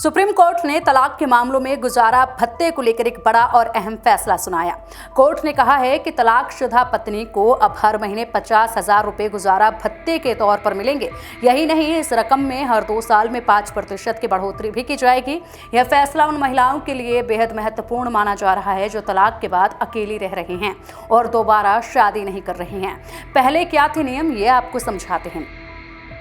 Supreme court ने तलाक के मामलों में गुजारा भत्ते को लेकर एक बड़ा और अहम फैसला सुनाया। कोर्ट ने कहा है कि तलाकशुदा पत्नी को अब हर महीने 50,000 रुपए गुजारा भत्ते के तौर पर मिलेंगे। यही नहीं, इस रकम में हर 2 साल में 5% की बढ़ोतरी भी की जाएगी। यह फैसला उन महिलाओं के लिए बेहद महत्वपूर्ण माना जा रहा है जो तलाक के बाद अकेली रह रही हैं और दोबारा शादी नहीं कर रही हैं। पहले क्या थे नियम, ये आपको समझाते हैं।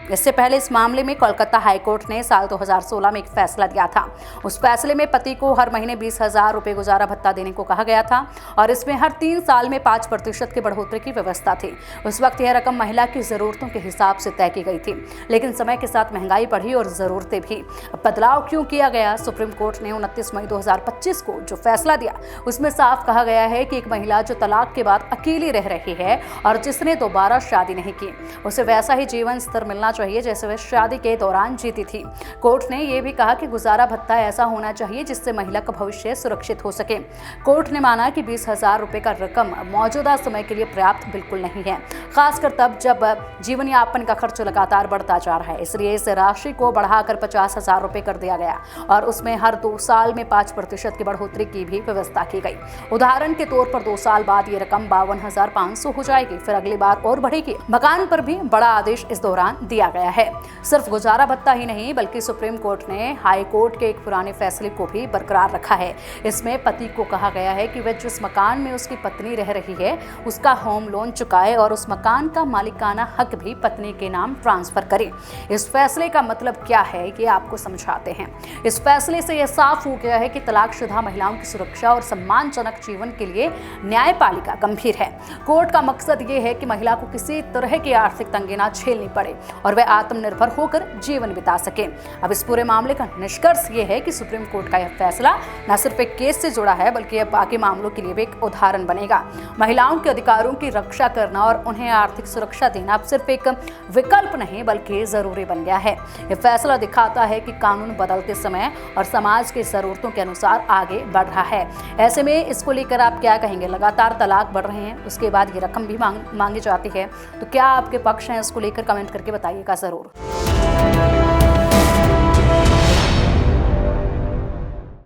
इससे पहले इस मामले में कोलकाता हाईकोर्ट ने साल 2016 में एक फैसला दिया था। उस फैसले में पति को हर महीने 20,000 रुपए गुजारा भत्ता देने को कहा गया था और इसमें हर 3 साल में 5% की बढ़ोतरी की व्यवस्था थी। उस वक्त यह रकम महिला की ज़रूरतों के हिसाब से तय की गई थी, लेकिन समय के साथ महंगाई बढ़ी और ज़रूरतें भी। बदलाव क्यों किया गया? सुप्रीम कोर्ट ने 29 मई 2025 को जो फैसला दिया उसमें साफ कहा गया है कि एक महिला जो तलाक के बाद अकेली रह रही है और जिसने दोबारा शादी नहीं की, उसे वैसा ही जीवन स्तर मिलना चाहिए जैसे वह शादी के दौरान जीती थी। कोर्ट ने यह भी कहा कि गुजारा भत्ता ऐसा होना चाहिए जिससे महिला का भविष्य सुरक्षित हो सके। कोर्ट ने माना कि 20,000 रुपए का रकम मौजूदा समय के लिए पर्याप्त बिल्कुल नहीं है, खासकर तब जब जीवन यापन का खर्च लगातार बढ़ता जा रहा है। इसलिए इस राशि को बढ़ाकर 50,000 रुपए कर दिया गया और उसमें हर 2 साल में 5% की बढ़ोतरी की भी व्यवस्था की गई। उदाहरण के तौर पर 2 साल बाद ये रकम 52,500 हो जाएगी, फिर अगली बार और बढ़ेगी। मकान पर भी बड़ा आदेश इस दौरान दिया गया है। सिर्फ गुजारा भत्ता ही नहीं बल्कि सुप्रीम कोर्ट ने हाई कोर्ट के एक पुराने फैसले को भी बरकरार रखा है। इसमें पति को कहा गया है कि वह जिस मकान में उसकी पत्नी रह रही है उसका होम लोन चुकाए और उस मकान का मालिकाना हक भी पत्नी के नाम ट्रांसफर करे। इस फैसले का मतलब क्या है ये आपको समझाते हैं। इस फैसले से यह साफ हो गया है कि तलाकशुदा महिलाओं की सुरक्षा और सम्मानजनक जीवन के लिए न्यायपालिका गंभीर है। कोर्ट का मकसद ये है कि महिला को किसी तरह की आर्थिक तंगी ना झेलनी पड़े और वह आत्मनिर्भर होकर जीवन बिता सके। अब इस पूरे मामले का निष्कर्ष ये है कि सुप्रीम कोर्ट का यह फैसला न सिर्फ एक केस से जुड़ा है बल्कि यह बाकी मामलों के लिए भी एक उदाहरण बनेगा। महिलाओं के अधिकारों की रक्षा करना और उन्हें आर्थिक सुरक्षा देना अब सिर्फ एक विकल्प नहीं बल्कि जरूरी बन गया है। यह फैसला दिखाता है कि कानून बदलते समय और समाज की जरूरतों के अनुसार आगे बढ़ रहा है। ऐसे में इसको लेकर आप क्या कहेंगे? लगातार तलाक बढ़ रहे हैं, उसके बाद ये रकम भी मांगी जाती है, तो क्या आपके पक्ष हैं? इसको लेकर कमेंट करके बताइएगा जरूर।